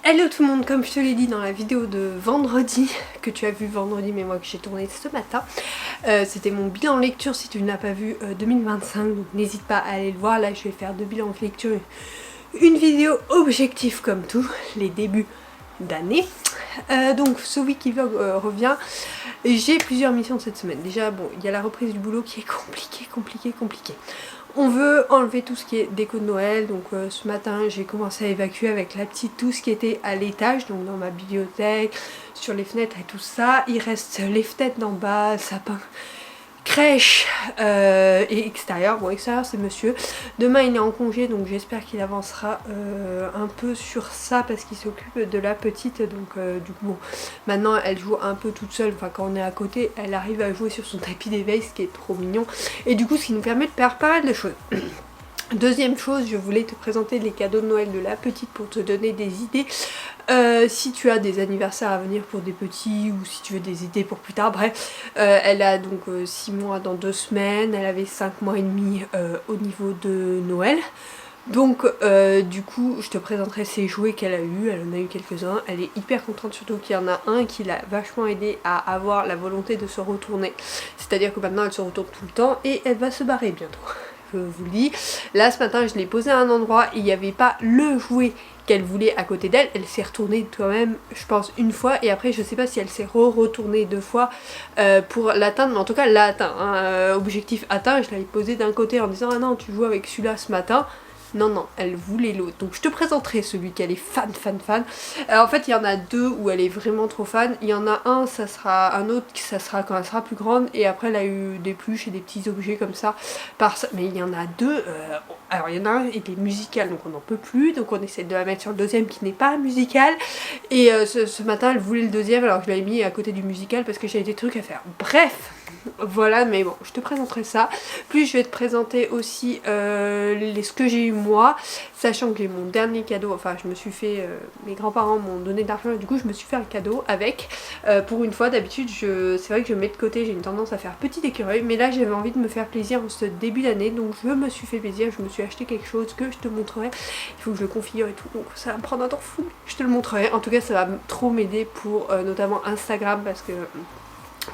Hello tout le monde, comme je te l'ai dit dans la vidéo de vendredi, que tu as vu vendredi mais moi que j'ai tourné ce matin, c'était mon bilan lecture si tu n'as pas vu 2025, donc n'hésite pas à aller le voir. Là je vais faire 2 bilans de lecture, une vidéo objectif comme tout, les débuts d'année. Donc ce Wiki Vlog revient. J'ai plusieurs missions cette semaine. Déjà bon, il y a la reprise du boulot qui est compliquée. On veut enlever tout ce qui est déco de Noël, donc ce matin j'ai commencé à évacuer avec la petite tout ce qui était à l'étage, donc dans ma bibliothèque, sur les fenêtres et tout ça. Il reste les fenêtres d'en bas, sapin, crèche et extérieur. Bon, extérieur c'est monsieur. Demain il est en congé, donc j'espère qu'il avancera un peu sur ça parce qu'il s'occupe de la petite. Donc du coup bon, maintenant elle joue un peu toute seule, enfin quand on est à côté elle arrive à jouer sur son tapis d'éveil, ce qui est trop mignon. Et du coup ce qui nous permet de faire pas mal de choses. Deuxième chose, je voulais te présenter les cadeaux de Noël de la petite pour te donner des idées. Si tu as des anniversaires à venir pour des petits ou si tu veux des idées pour plus tard, bref. Elle a donc 6 mois dans 2 semaines, elle avait 5 mois et demi au niveau de Noël. Donc du coup je te présenterai ses jouets qu'elle a eu, elle en a eu quelques-uns, elle est hyper contente, surtout qu'il y en a un qui l'a vachement aidé à avoir la volonté de se retourner. C'est-à-dire que maintenant elle se retourne tout le temps et elle va se barrer bientôt. Je vous le dis. Là ce matin je l'ai posé à un endroit et il n'y avait pas le jouet qu'elle voulait à côté d'elle. Elle s'est retournée quand même je pense une fois et après je sais pas si elle s'est retournée 2 fois pour l'atteindre, mais en tout cas elle l'a atteint hein. Objectif atteint. Je l'avais posé d'un côté en disant ah non tu joues avec celui-là ce matin. Non, elle voulait l'autre. Donc je te présenterai celui qu'elle est fan. En fait il y en a 2 où elle est vraiment trop fan. Il y en a un, ça sera un autre, ça sera quand elle sera plus grande. Et après elle a eu des pluches et des petits objets comme ça. Mais il y en a 2. Alors il y en a un, il est musical donc on n'en peut plus. Donc on essaie de la mettre sur le deuxième qui n'est pas musical. Et ce matin elle voulait le deuxième alors que je l'avais mis à côté du musical parce que j'avais des trucs à faire. Bref, voilà, mais bon, je te présenterai ça. Puis je vais te présenter aussi ce que j'ai eu moi, sachant que j'ai mon dernier cadeau, enfin je me suis fait, mes grands-parents m'ont donné de l'argent et du coup je me suis fait un cadeau avec, pour une fois. D'habitude c'est vrai que je mets de côté, j'ai une tendance à faire petit écureuil, mais là j'avais envie de me faire plaisir en ce début d'année, donc je me suis fait plaisir, je me suis acheté quelque chose que je te montrerai. Il faut que je le configure et tout, donc ça va me prendre un temps fou, je te le montrerai. En tout cas ça va trop m'aider pour notamment Instagram parce que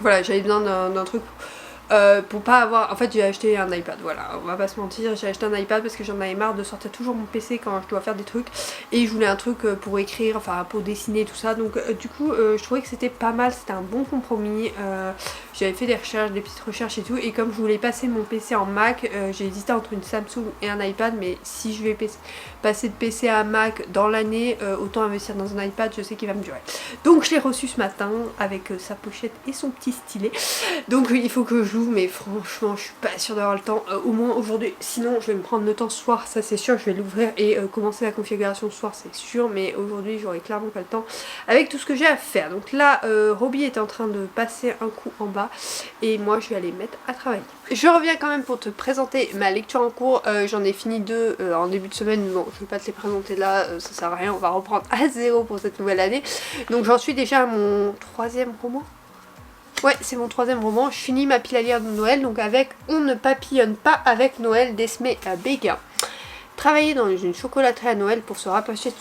voilà, j'avais besoin d'un truc pour pas avoir... En fait j'ai acheté un iPad, voilà, on va pas se mentir, j'ai acheté un iPad parce que j'en avais marre de sortir toujours mon PC quand je dois faire des trucs. Et je voulais un truc pour écrire, enfin pour dessiner tout ça. Donc du coup je trouvais que c'était pas mal, c'était un bon compromis. J'avais fait des recherches, des petites recherches et tout. Et comme je voulais passer mon PC en Mac, j'ai hésité entre une Samsung et un iPad. Mais si je vais passer de PC à Mac dans l'année, autant investir dans un iPad, je sais qu'il va me durer. Donc je l'ai reçu ce matin avec sa pochette et son petit stylet. Donc il faut que je l'ouvre, mais franchement je suis pas sûre d'avoir le temps, au moins aujourd'hui. Sinon je vais me prendre le temps ce soir, ça c'est sûr, je vais l'ouvrir et commencer la configuration ce soir, c'est sûr. Mais aujourd'hui j'aurai clairement pas le temps avec tout ce que j'ai à faire. Donc là Roby est en train de passer un coup en bas et moi je vais aller me mettre à travailler. Je reviens quand même pour te présenter ma lecture en cours. J'en ai fini 2 en début de semaine. Bon, je vais pas te les présenter là, ça sert à rien, on va reprendre à zéro pour cette nouvelle année. Donc j'en suis déjà à mon 3e roman. Ouais, c'est mon 3e roman. Je finis ma pile à lire de Noël, donc avec On ne papillonne pas avec Noël d'Esmé Béguin. Travailler dans une chocolaterie à Noël pour se rapprocher de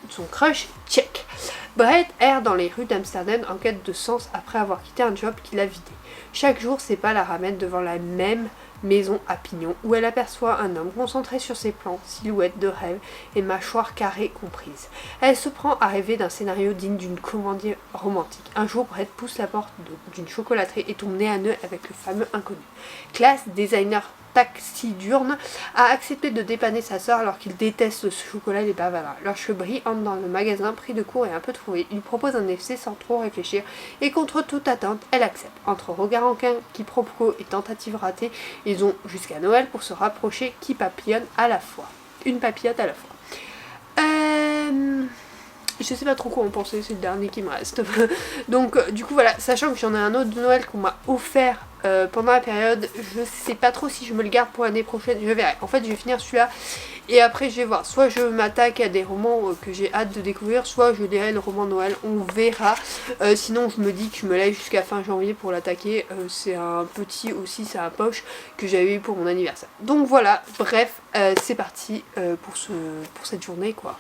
son crush, check. Brett erre dans les rues d'Amsterdam en quête de sens après avoir quitté un job qu'il a vidé. Chaque jour, ses pas la ramènent devant la même maison à pignon où elle aperçoit un homme concentré sur ses plans, silhouette de rêve et mâchoire carrée comprise. Elle se prend à rêver d'un scénario digne d'une comédie romantique. Un jour, Brett pousse la porte d'une chocolaterie et tombe nez à nez avec le fameux inconnu. Classe, designer taxiderme, a accepté de dépanner sa sœur alors qu'il déteste ce chocolat et les bavalards. Leur cheveux brillent, entre dans le magasin, pris de court et un peu trouvé. Il propose un essai sans trop réfléchir et contre toute attente, elle accepte. Entre regard enquin, quiproquo et tentative ratée, ils ont jusqu'à Noël pour se rapprocher qui papillonne à la fois. Une papillote à la fois. Je sais pas trop quoi en penser, c'est le dernier qui me reste. Donc du coup voilà, sachant que j'en ai un autre de Noël qu'on m'a offert pendant la période, je sais pas trop si je me le garde pour l'année prochaine, je verrai. En fait je vais finir celui-là et après je vais voir, soit je m'attaque à des romans que j'ai hâte de découvrir, soit je lirai le roman Noël, on verra. Sinon je me dis que je me lève jusqu'à fin janvier pour l'attaquer. C'est un petit aussi, c'est un poche que j'avais eu pour mon anniversaire. Donc voilà, bref, c'est parti pour cette journée quoi.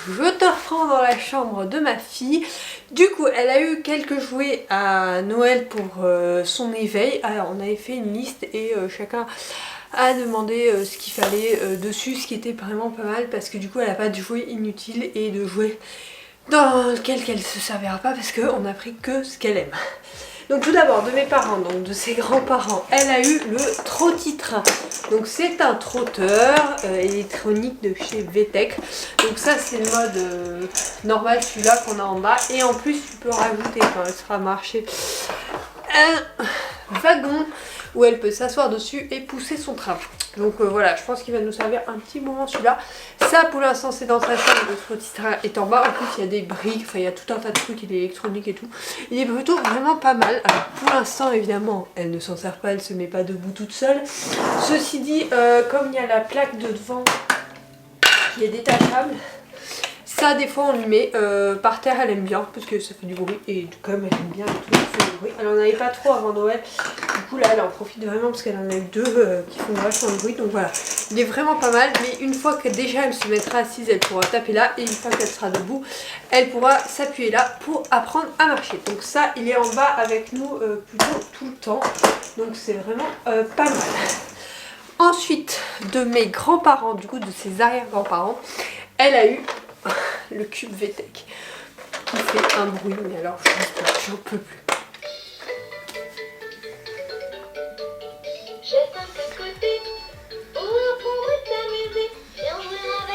je te reprends dans la chambre de ma fille. Du coup, elle a eu quelques jouets à Noël pour son éveil. Alors, on avait fait une liste et chacun a demandé ce qu'il fallait dessus, ce qui était vraiment pas mal parce que du coup, elle n'a pas de jouets inutiles et de jouets dans lequel elle se servira pas parce qu'on a pris que ce qu'elle aime. Donc tout d'abord de mes parents, donc de ses grands-parents, elle a eu le Trottitrain. Donc c'est un trotteur électronique de chez VTech. Donc ça c'est le mode normal, celui-là qu'on a en bas. Et en plus tu peux rajouter quand elle sera marché un wagon où elle peut s'asseoir dessus et pousser son train. Donc voilà, je pense qu'il va nous servir un petit moment celui-là. Ça pour l'instant c'est dans sa chambre, le Trottitrain est en bas. En plus il y a des briques, enfin il y a tout un tas de trucs, il est électronique et tout. Il est plutôt vraiment pas mal. Alors pour l'instant évidemment elle ne s'en sert pas, elle se met pas debout toute seule. Ceci dit, comme il y a la plaque de devant qui est détachable, ça des fois on lui met par terre, elle aime bien parce que ça fait du bruit et comme elle aime bien le truc qui fait du bruit. Elle en avait pas trop avant Noël, du coup là elle en profite vraiment parce qu'elle en a eu deux qui font vachement de bruit, donc voilà. Il est vraiment pas mal, mais une fois que déjà elle se mettra assise, elle pourra taper là et une fois qu'elle sera debout, elle pourra s'appuyer là pour apprendre à marcher. Donc ça il est en bas avec nous plutôt tout le temps, donc c'est vraiment pas mal. Ensuite de mes grands-parents, du coup de ses arrière-grands-parents, elle a eu le cube VTech qui fait un bruit, mais alors j'en peux plus.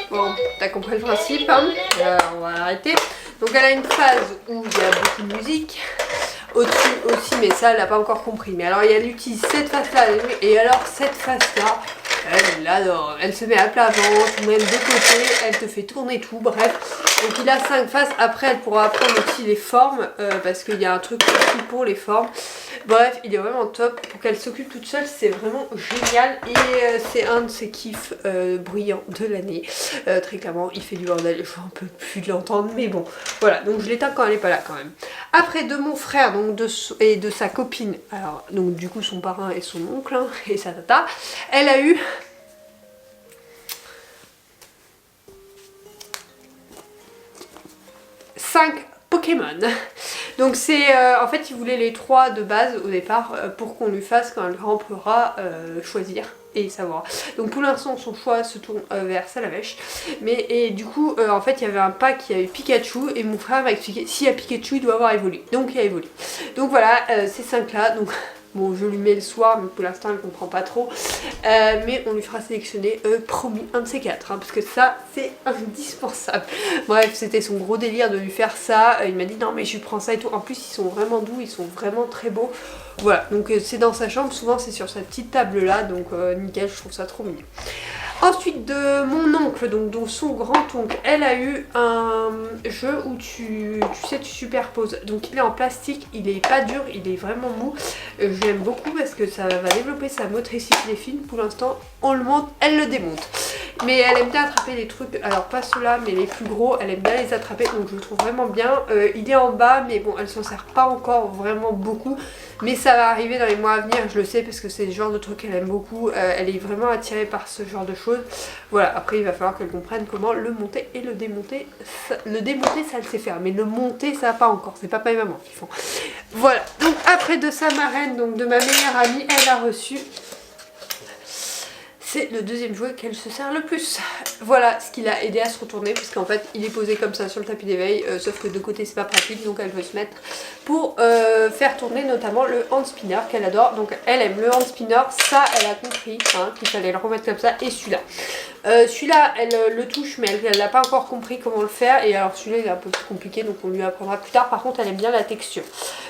Bon, t'as compris le principe, hein. On va arrêter. Donc elle a une phase où il y a beaucoup de musique, au-dessus aussi, mais ça elle n'a pas encore compris. Mais alors elle utilise cette face-là, et alors cette face-là, elle l'adore. Elle se met à plat ventre, même de côté, elle te fait tourner tout, bref. Donc il a 5 faces, après elle pourra apprendre aussi les formes, parce qu'il y a un truc aussi pour les formes. Bref, il est vraiment top, pour qu'elle s'occupe toute seule, c'est vraiment génial. Et c'est un de ses kiffs bruyants de l'année. Très clairement, il fait du bordel, je n'en peux plus de l'entendre, mais bon. Voilà, donc je l'éteins quand elle n'est pas là quand même. Après de mon frère donc et de sa copine, alors donc du coup son parrain et son oncle, hein, et sa tata, elle a eu... Pokémon. Donc c'est en fait il voulait les 3 de base au départ pour qu'on lui fasse quand elle pourra choisir et savoir. Donc pour l'instant son choix se tourne vers Salamèche, mais et du coup en fait il y avait un pack qui avait Pikachu et mon frère m'a expliqué s'il y a Pikachu il doit avoir évolué, donc il a évolué. Donc voilà ces 5 là, donc bon je lui mets le soir mais pour l'instant elle comprend pas trop, mais on lui fera sélectionner promis un de ces 4 hein, parce que ça c'est indispensable. Bref c'était son gros délire de lui faire ça, il m'a dit non mais je prends ça et tout, en plus ils sont vraiment doux, ils sont vraiment très beaux. Voilà donc c'est dans sa chambre, souvent c'est sur sa petite table là, donc nickel, je trouve ça trop mignon. Ensuite de mon oncle, donc son grand-oncle, elle a eu un jeu où tu sais tu superposes. Donc il est en plastique, il est pas dur, il est vraiment mou. Je l'aime beaucoup parce que ça va développer sa motricité fine. Pour l'instant on le monte, elle le démonte. Mais elle aime bien attraper les trucs, alors pas ceux-là mais les plus gros, elle aime bien les attraper, donc je le trouve vraiment bien. Il est en bas mais bon elle s'en sert pas encore vraiment beaucoup. Mais ça va arriver dans les mois à venir, je le sais parce que c'est le genre de truc qu'elle aime beaucoup. Elle est vraiment attirée par ce genre de choses. Voilà, après il va falloir qu'elle comprenne comment le monter et le démonter. Le démonter ça elle sait faire, mais le monter ça pas encore, c'est papa et maman qui font. Voilà, donc après de sa marraine, donc de ma meilleure amie, elle a reçu... C'est le deuxième jouet qu'elle se sert le plus. Voilà ce qui l'a aidé à se retourner parce qu'en fait il est posé comme ça sur le tapis d'éveil, sauf que de côté c'est pas pratique, donc elle veut se mettre pour faire tourner notamment le hand spinner qu'elle adore. Donc elle aime le hand spinner, ça elle a compris hein, qu'il fallait le remettre comme ça, et celui-là. Celui-là elle le touche mais elle n'a pas encore compris comment le faire, et alors celui-là il est un peu plus compliqué donc on lui apprendra plus tard. Par contre elle aime bien la texture.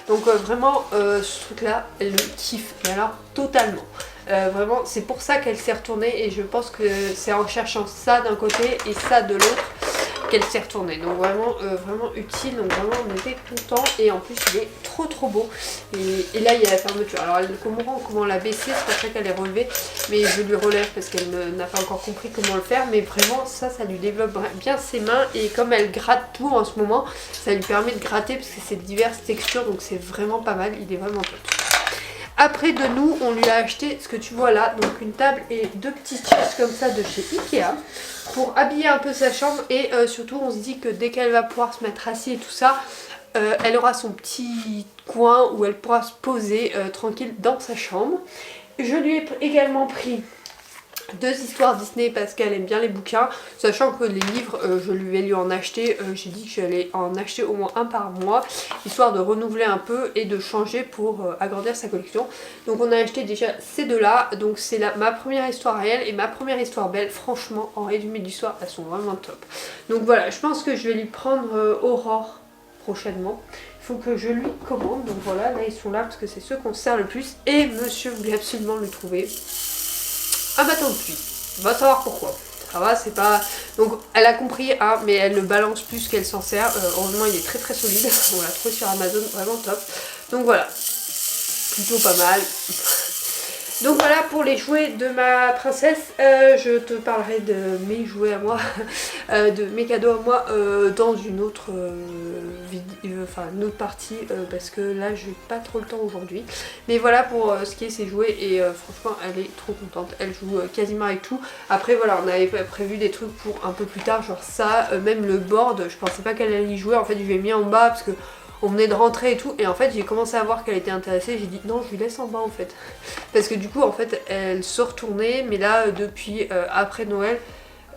Donc vraiment ce truc là elle le kiffe, mais alors totalement. Vraiment c'est pour ça qu'elle s'est retournée, et je pense que c'est en cherchant ça d'un côté et ça de l'autre qu'elle s'est retournée. Donc vraiment vraiment utile, donc vraiment on était contents, et en plus il est trop beau. Et là il y a la fermeture, alors elle comprend comment la baisser, c'est pour ça qu'elle est relevée, mais je lui relève parce qu'elle n'a pas encore compris comment le faire. Mais vraiment ça lui développe bien ses mains, et comme elle gratte tout en ce moment, ça lui permet de gratter parce que c'est diverses textures, donc c'est vraiment pas mal, il est vraiment top. après de nous, on lui a acheté ce que tu vois là, donc une table et 2 petites chaises comme ça de chez Ikea pour habiller un peu sa chambre et surtout on se dit que dès qu'elle va pouvoir se mettre assise et tout ça, elle aura son petit coin où elle pourra se poser tranquille dans sa chambre. Je lui ai également pris 2 histoires Disney parce qu'elle aime bien les bouquins, sachant que les livres je vais lui en acheter, j'ai dit que j'allais en acheter au moins un par mois, histoire de renouveler un peu et de changer pour agrandir sa collection. Donc on a acheté déjà ces deux là, donc c'est ma première histoire réelle et ma première histoire belle. Franchement en résumé d'histoire elles sont vraiment top. Donc voilà, je pense que je vais lui prendre Aurore prochainement. Il faut que je lui commande, donc voilà, là ils sont là parce que c'est ceux qu'on sert le plus et monsieur voulait absolument le trouver. Un bâton de pluie, on va savoir pourquoi. Ça va, c'est pas... Donc elle a compris, hein, mais elle le balance plus qu'elle s'en sert. Heureusement il est très très solide, on l'a trouvé sur Amazon, vraiment top. Donc voilà, plutôt pas mal. Donc voilà pour les jouets de ma princesse, je te parlerai de mes jouets à moi, de mes cadeaux à moi dans une autre une autre partie parce que là j'ai pas trop le temps aujourd'hui. Mais voilà pour ce qui est ses jouets et franchement elle est trop contente, elle joue quasiment avec tout. Après voilà, on avait prévu des trucs pour un peu plus tard, genre ça, même le board, je pensais pas qu'elle allait y jouer, en fait je lui ai mis en bas parce que on venait de rentrer et tout, et en fait j'ai commencé à voir qu'elle était intéressée, j'ai dit non je lui laisse en bas en fait. Parce que du coup en fait elle se retournait, mais là depuis après Noël,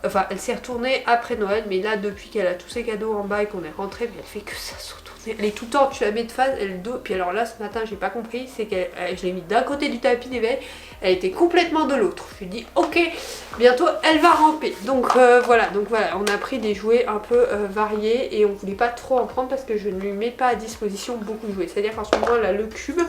enfin elle s'est retournée après Noël, mais là depuis qu'elle a tous ses cadeaux en bas et qu'on est rentré, mais elle fait que ça se retourner. Elle est tout le temps, tu la mets de face, elle dos, puis alors là ce matin j'ai pas compris, c'est que je l'ai mis d'un côté du tapis d'éveil, elle était complètement de l'autre. Je lui ai dit ok, bientôt elle va ramper. Donc voilà, on a pris des jouets un peu variés et on voulait pas trop en prendre parce que je ne lui mets pas à disposition beaucoup de jouets. C'est-à-dire qu'en ce moment elle a le cube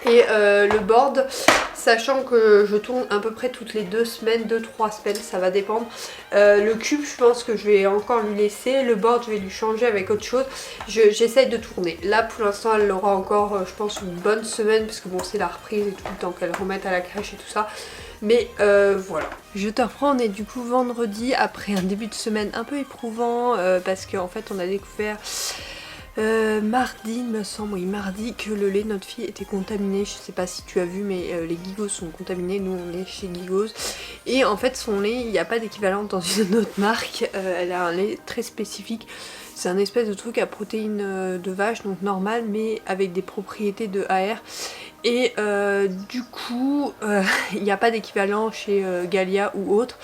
et le board, sachant que je tourne à peu près toutes les 2 semaines, 2-3 semaines, ça va dépendre. Le cube je pense que je vais encore lui laisser, le board je vais lui changer avec autre chose. J'essaye de tourner. Là pour l'instant elle aura encore je pense une bonne semaine parce que bon c'est la reprise et tout le temps qu'elle remette à la crèche et tout ça. Mais voilà. Je te reprends, on est du coup vendredi après un début de semaine un peu éprouvant parce qu'en fait on a découvert mardi, il me semble, oui, mardi, que le lait de notre fille était contaminé. Je sais pas si tu as vu, mais les Gigos sont contaminés. Nous, on est chez Gigos. Et en fait, son lait, il n'y a pas d'équivalent dans une autre marque. Elle a un lait très spécifique. C'est un espèce de truc à protéines de vache, donc normal, mais avec des propriétés de AR. Et du coup, il n'y a pas d'équivalent chez Gallia ou autre.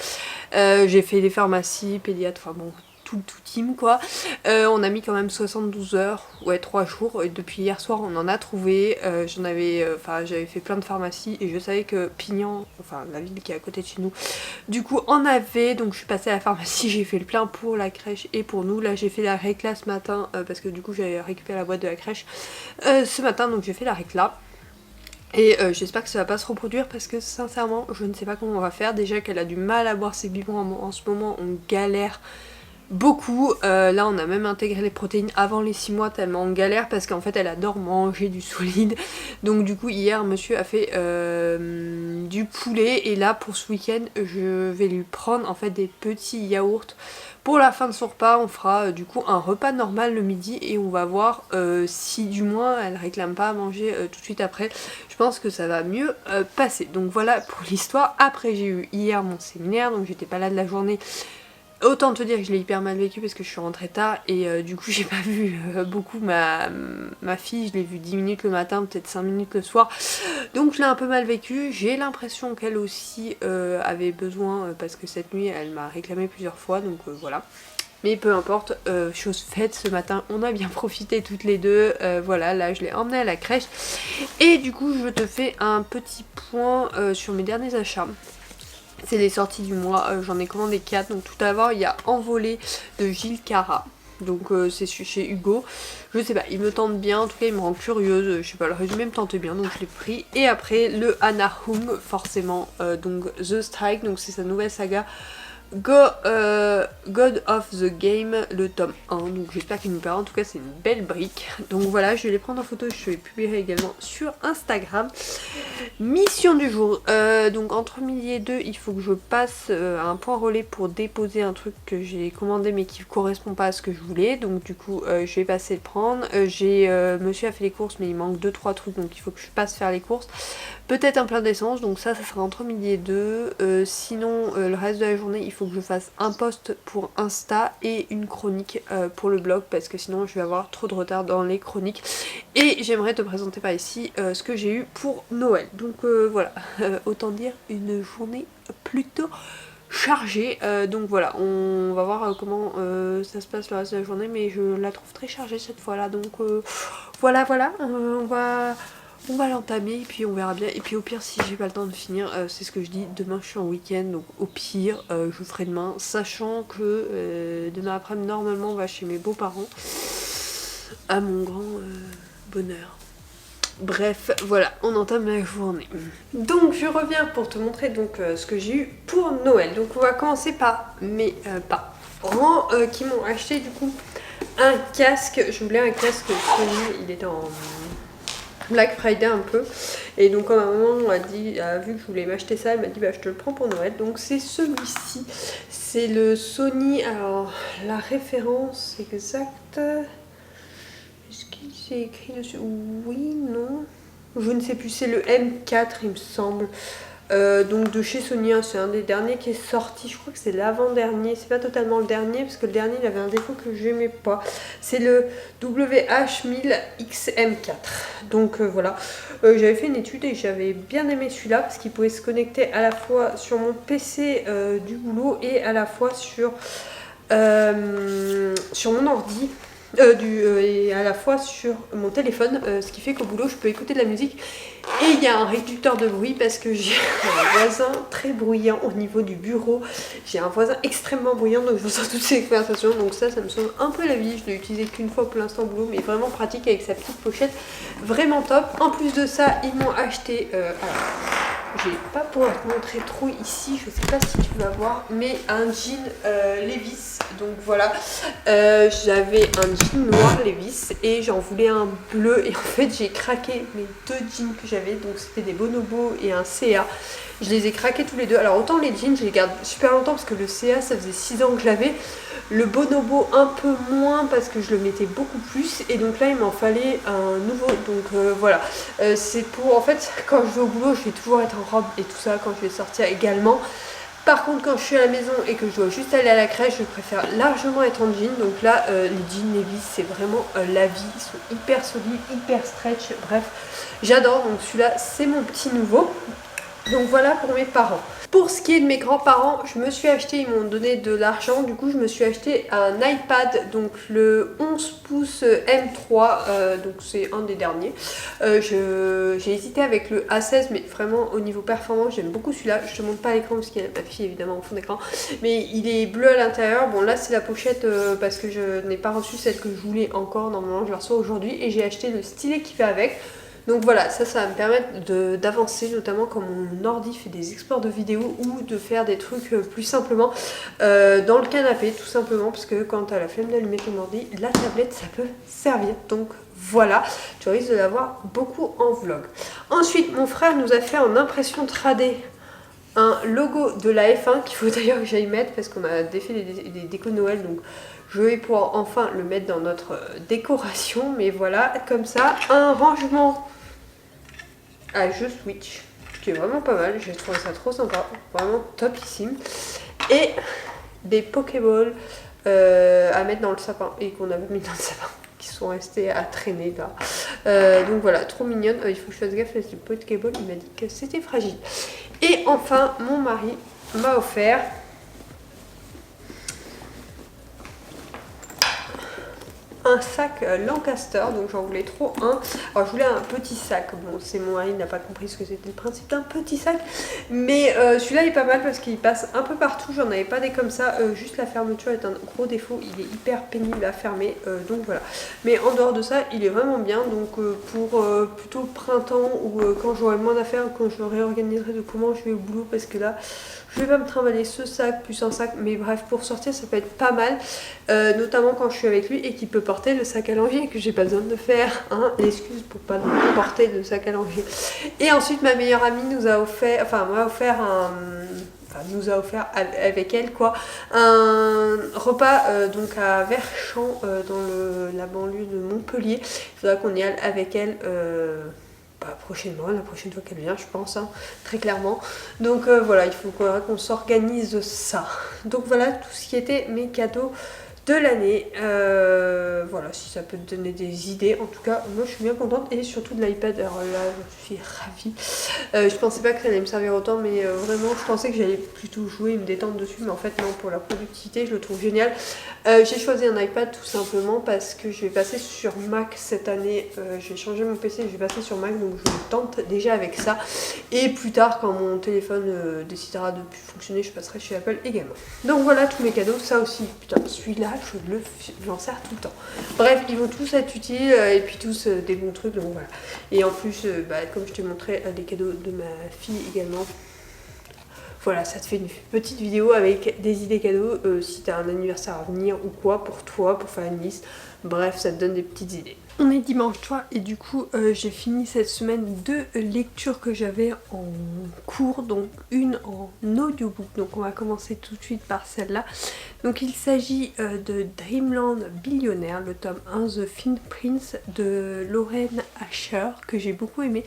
J'ai fait des pharmacies, pédiatres, enfin bon, tout team quoi. On a mis quand même 72 heures, ouais 3 jours, et depuis hier soir on en a trouvé. J'avais fait plein de pharmacies et je savais que Pignan, enfin la ville qui est à côté de chez nous, du coup en avait, donc je suis passée à la pharmacie, j'ai fait le plein pour la crèche et pour nous. Là j'ai fait la récla ce matin parce que du coup j'avais récupéré la boîte de la crèche ce matin, donc j'ai fait la récla. Et j'espère que ça va pas se reproduire parce que sincèrement je ne sais pas comment on va faire. Déjà qu'elle a du mal à boire ses biberons en ce moment, on galère beaucoup. Là on a même intégré les protéines avant les 6 mois tellement on galère parce qu'en fait elle adore manger du solide. Donc du coup hier monsieur a fait du poulet et là pour ce week-end je vais lui prendre en fait des petits yaourts. Pour la fin de son repas on fera du coup un repas normal le midi et on va voir si du moins elle réclame pas à manger tout de suite après. Je pense que ça va mieux passer. Donc voilà pour l'histoire. Après j'ai eu hier mon séminaire, donc j'étais pas là de la journée. Autant te dire que je l'ai hyper mal vécu parce que je suis rentrée tard et du coup j'ai pas vu beaucoup ma fille, je l'ai vue 10 minutes le matin, peut-être 5 minutes le soir, donc je l'ai un peu mal vécu. J'ai l'impression qu'elle aussi avait besoin parce que cette nuit elle m'a réclamé plusieurs fois, donc voilà. Mais peu importe, chose faite, ce matin on a bien profité toutes les deux, voilà, là je l'ai emmenée à la crèche et du coup je te fais un petit point sur mes derniers achats. C'est les sorties du mois, j'en ai commandé 4. Donc tout d'abord il y a Envolé de Gilles Cara. Donc c'est chez Hugo. Je sais pas, il me tente bien, en tout cas il me rend curieuse. Je sais pas, le résumé me tente bien donc je l'ai pris. Et après le Anahum forcément, donc The Strike, donc c'est sa nouvelle saga God of the Game, le tome 1, donc j'espère qu'il nous plaira. En tout cas c'est une belle brique, donc voilà, je vais les prendre en photo, je les publierai également sur Instagram. Mission du jour, donc entre midi et 2 il faut que je passe à un point relais pour déposer un truc que j'ai commandé mais qui ne correspond pas à ce que je voulais, donc du coup je vais passer le prendre. Monsieur a fait les courses mais il manque 2-3 trucs, donc il faut que je passe faire les courses, peut-être un plein d'essence, donc ça sera entre midi et 2. Sinon le reste de la journée il faut que je fasse un post pour Insta et une chronique pour le blog, parce que sinon je vais avoir trop de retard dans les chroniques, et j'aimerais te présenter par ici ce que j'ai eu pour Noël. Donc voilà, autant dire une journée plutôt chargée. Donc voilà, on va voir comment ça se passe le reste de la journée, mais je la trouve très chargée cette fois là, donc voilà, on va l'entamer et puis on verra bien. Et puis au pire, si j'ai pas le temps de finir, c'est ce que je dis, demain je suis en week-end, donc au pire je ferai demain, sachant que demain après-midi normalement on va chez mes beaux-parents, à mon grand bonheur. Bref, voilà, on entame la journée. Donc je reviens pour te montrer donc ce que j'ai eu pour Noël. Donc on va commencer par mes parents qui m'ont acheté du coup un casque. Je voulais un casque Sony, il était en Black Friday un peu, et donc quand ma maman a vu que je voulais m'acheter ça, elle m'a dit bah je te le prends pour Noël. Donc c'est celui-ci, c'est le Sony, alors la référence exacte, est-ce qu'il s'est écrit dessus? Oui, non, je ne sais plus, c'est le M4 il me semble. Donc de chez Sony, hein, c'est un des derniers qui est sorti, je crois que c'est l'avant-dernier, c'est pas totalement le dernier parce que le dernier il avait un défaut que j'aimais pas, c'est le WH-1000XM4. Donc voilà, j'avais fait une étude et j'avais bien aimé celui-là parce qu'il pouvait se connecter à la fois sur mon PC du boulot et à la fois sur mon ordi. Et à la fois sur mon téléphone, ce qui fait qu'au boulot je peux écouter de la musique, et il y a un réducteur de bruit parce que j'ai un voisin très bruyant au niveau du bureau, j'ai un voisin extrêmement bruyant, donc j'entends toutes ces conversations, donc ça me sauve un peu la vie. Je l'ai utilisé qu'une fois pour l'instant au boulot, mais vraiment pratique avec sa petite pochette, vraiment top. En plus de ça ils m'ont acheté, alors je vais pas pouvoir te montrer trop ici, je sais pas si tu vas voir, mais un jean Levi's. Donc voilà, j'avais un jean noir Levi's et j'en voulais un bleu, et en fait j'ai craqué mes deux jeans que j'avais, donc c'était des Bonobo et un CA. Je les ai craqués tous les deux. Alors autant les jeans je les garde super longtemps parce que le CA ça faisait 6 ans que je l'avais, le Bonobo un peu moins parce que je le mettais beaucoup plus, et donc là il m'en fallait un nouveau. Donc voilà, c'est pour, en fait quand je vais au boulot je vais toujours être en robe et tout ça quand je vais sortir également. Par contre quand je suis à la maison et que je dois juste aller à la crèche, je préfère largement être en jean. Donc là les jeans Levi's c'est vraiment la vie, ils sont hyper solides, hyper stretch, bref j'adore. Donc celui-là c'est mon petit nouveau. Donc voilà pour mes parents. Pour ce qui est de mes grands-parents, je me suis acheté, ils m'ont donné de l'argent, du coup je me suis acheté un iPad, donc le 11 pouces M3, donc c'est un des derniers. J'ai hésité avec le A16, mais vraiment au niveau performance j'aime beaucoup celui-là. Je te montre pas à l'écran parce qu'il y a ma fille évidemment au fond d'écran, mais il est bleu à l'intérieur. Bon là c'est la pochette parce que je n'ai pas reçu celle que je voulais encore, normalement je la reçois aujourd'hui, et j'ai acheté le stylet qui fait avec. Donc voilà, ça va me permettre d'avancer, notamment quand mon ordi fait des exports de vidéos, ou de faire des trucs plus simplement dans le canapé, tout simplement, parce que quand tu as la flemme d'allumer ton ordi, la tablette ça peut servir. Donc voilà, tu risques de l'avoir beaucoup en vlog. Ensuite, mon frère nous a fait en impression 3D un logo de la F1 qu'il faut d'ailleurs que j'aille mettre parce qu'on a défait des décos de Noël, donc je vais pouvoir enfin le mettre dans notre décoration. Mais voilà, comme ça, un rangement à jeu Switch qui est vraiment pas mal, j'ai trouvé ça trop sympa, vraiment topissime, et des Pokéballs à mettre dans le sapin et qu'on avait mis dans le sapin, qui sont restés à traîner là. Donc voilà, trop mignonne. Il faut que je fasse gaffe avec les Pokéballs, il m'a dit que c'était fragile. Et enfin, mon mari m'a offert un sac Lancaster, donc j'en voulais trop un. Alors je voulais un petit sac, bon c'est mon mari n'a pas compris ce que c'était le principe d'un petit sac, mais celui-là est pas mal parce qu'il passe un peu partout, j'en avais pas des comme ça, juste la fermeture est un gros défaut, il est hyper pénible à fermer, donc voilà. Mais en dehors de ça il est vraiment bien, donc pour plutôt printemps ou quand j'aurai moins d'affaires, quand je réorganiserai de comment je vais au boulot, parce que là Je vais pas me trimballer ce sac plus un sac, mais bref, pour sortir ça peut être pas mal, notamment quand je suis avec lui et qu'il peut porter le sac à langer et que j'ai pas besoin de faire l'excuse pour pas porter de sac à langer. Et ensuite ma meilleure amie nous a offert, nous a offert avec elle quoi, un repas donc à Verchamp dans la banlieue de Montpellier. Il faudra qu'on y aille avec elle prochainement, la prochaine fois qu'elle vient je pense, très clairement. Donc voilà, il faut qu'on s'organise ça. Donc voilà tout ce qui était mes cadeaux de l'année. Voilà, si ça peut te donner des idées. En tout cas, moi je suis bien contente et surtout de l'iPad. Alors là, je suis ravie. Je pensais pas que ça allait me servir autant, mais vraiment, je pensais que j'allais plutôt jouer et me détendre dessus. Mais en fait, non, pour la productivité, je le trouve génial. J'ai choisi un iPad tout simplement parce que je vais passer sur Mac cette année. Je vais changer mon PC, je vais passer sur Mac, donc je tente déjà avec ça. Et plus tard, quand mon téléphone décidera de plus fonctionner, je passerai chez Apple également. Donc voilà tous mes cadeaux. Ça aussi, putain, celui-là, j'en sers tout le temps. Bref, ils vont tous être utiles et puis tous des bons trucs, donc voilà. Et en plus, comme je te montrais les cadeaux de ma fille également. Voilà, ça te fait une petite vidéo avec des idées cadeaux si tu as un anniversaire à venir ou quoi pour toi, pour faire une liste. Bref, ça te donne des petites idées. On est dimanche 3 et du coup j'ai fini cette semaine 2 lectures que j'avais en cours, donc une en audiobook. Donc on va commencer tout de suite par celle-là. Donc il s'agit de Dreamland Billionnaire, le tome 1 The Thin Prince de Lauren Asher, que j'ai beaucoup aimé.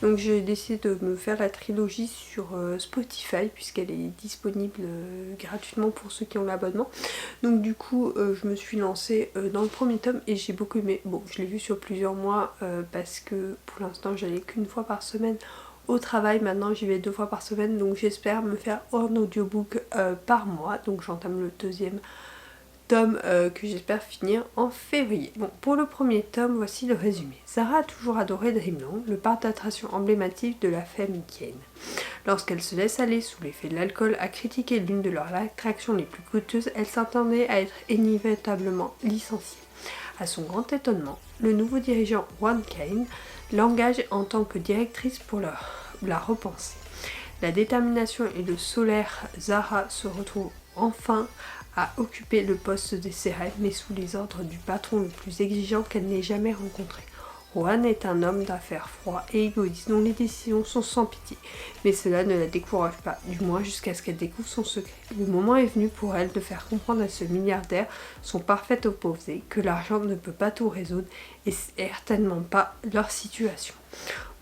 Donc j'ai décidé de me faire la trilogie sur Spotify puisqu'elle est disponible gratuitement pour ceux qui ont l'abonnement. Donc du coup je me suis lancée dans le premier tome et j'ai beaucoup aimé. Bon, je l'ai vu sur plusieurs mois parce que pour l'instant j'allais qu'une fois par semaine au travail. Maintenant j'y vais 2 fois par semaine, donc j'espère me faire un audiobook par mois. Donc j'entame le deuxième tome que j'espère finir en février. Bon, pour le premier tome, voici le résumé. Sarah a toujours adoré Dreamland, le parc d'attractions emblématique de la famille Kane. Lorsqu'elle se laisse aller sous l'effet de l'alcool à critiquer l'une de leurs attractions les plus coûteuses, elle s'attendait à être inévitablement licenciée. À son grand étonnement, le nouveau dirigeant Juan Kane l'engage en tant que directrice pour la repenser. La détermination et le solaire Zara se retrouvent enfin à occuper le poste de ses rêves, mais sous les ordres du patron le plus exigeant qu'elle n'ait jamais rencontré. Juan est un homme d'affaires froid et égoïste dont les décisions sont sans pitié, mais cela ne la décourage pas, du moins jusqu'à ce qu'elle découvre son secret. Le moment est venu pour elle de faire comprendre à ce milliardaire, son parfait opposé, que l'argent ne peut pas tout résoudre et certainement pas leur situation.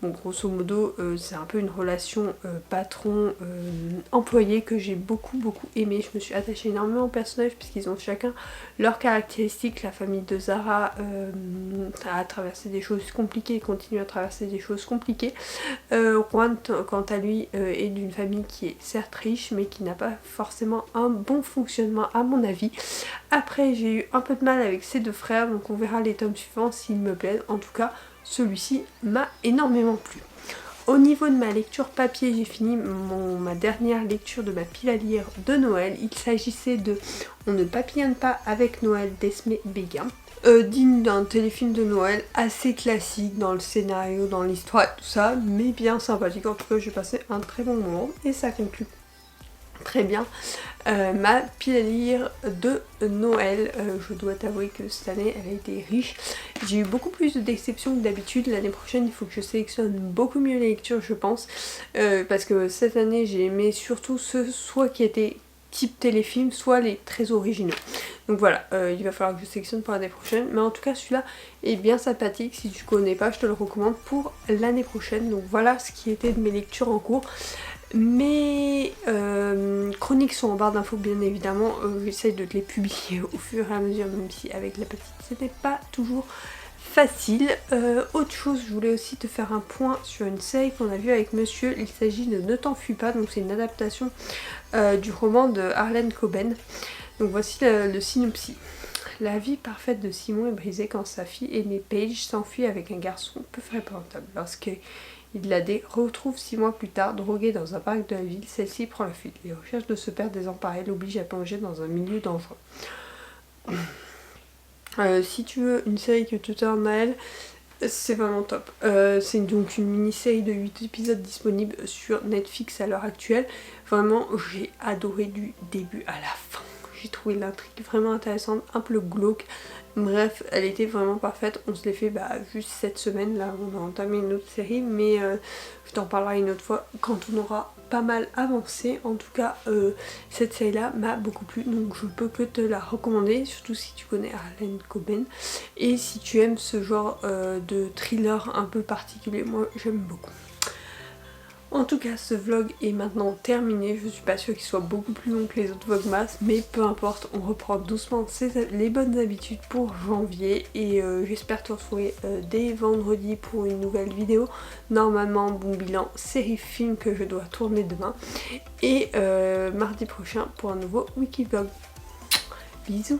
Bon, grosso modo, c'est un peu une relation patron-employé que j'ai beaucoup aimé. Je me suis attachée énormément aux personnages puisqu'ils ont chacun leurs caractéristiques. La famille de Zara a traversé des choses compliquées et continue à traverser des choses compliquées. Juan, quant à lui, est d'une famille qui est certes riche mais qui n'a pas forcément un bon fonctionnement à mon avis. Après, j'ai eu un peu de mal avec ses 2 frères, donc on verra les tomes suivants s'ils me plaisent. En tout cas, celui-ci m'a énormément plu. Au niveau de ma lecture papier, j'ai fini ma dernière lecture de ma pile à lire de Noël. Il s'agissait de On ne papillonne pas avec Noël d'Esmé Béguin. Digne d'un téléfilm de Noël assez classique dans le scénario, dans l'histoire et tout ça, mais bien sympathique. En tout cas, j'ai passé un très bon moment et ça conclut très bien ma pile à lire de Noël. Je dois t'avouer que cette année elle a été riche. J'ai eu beaucoup plus de déceptions que d'habitude. L'année prochaine il faut que je sélectionne beaucoup mieux les lectures je pense, parce que cette année j'ai aimé surtout ceux soit qui étaient type téléfilm, soit les très originaux. Donc voilà, il va falloir que je sélectionne pour l'année prochaine. Mais en tout cas celui-là est bien sympathique. Si tu connais pas, je te le recommande pour l'année prochaine. Donc voilà ce qui était de mes lectures en cours. Mes chroniques sont en barre d'infos bien évidemment, j'essaye de te les publier au fur et à mesure, même si avec la petite c'était pas toujours facile. Autre chose, je voulais aussi te faire un point sur une série qu'on a vue avec monsieur. Il s'agit de Ne t'enfuis pas, donc c'est une adaptation du roman de Harlan Coben. Donc voici le synopsis. La vie parfaite de Simon est brisée quand sa fille aînée Paige s'enfuit avec un garçon peu fréquentable. Lorsqu'il la retrouve 6 mois plus tard, droguée dans un parc de la ville, celle-ci prend la fuite. Les recherches de ce père désemparé l'obligent à plonger dans un milieu dangereux. Si tu veux une série que tu t'en Noël, C'est vraiment top. C'est donc une mini-série de 8 épisodes disponible sur Netflix à l'heure actuelle. Vraiment, j'ai adoré du début à la fin. J'ai trouvé l'intrigue vraiment intéressante, un peu glauque. Bref, elle était vraiment parfaite. On se l'est fait juste cette semaine. Là, on a entamé une autre série, mais je t'en parlerai une autre fois quand on aura pas mal avancé. En tout cas, cette série-là m'a beaucoup plu, donc je peux que te la recommander, surtout si tu connais Harlan Coben et si tu aimes ce genre de thriller un peu particulier. Moi, j'aime beaucoup. En tout cas, ce vlog est maintenant terminé. Je suis pas sûre qu'il soit beaucoup plus long que les autres vlogmas, mais peu importe, on reprend doucement les bonnes habitudes pour janvier et j'espère te retrouver dès vendredi pour une nouvelle vidéo. Normalement, bon bilan série film que je dois tourner demain et mardi prochain pour un nouveau wiki vlog. Bisous.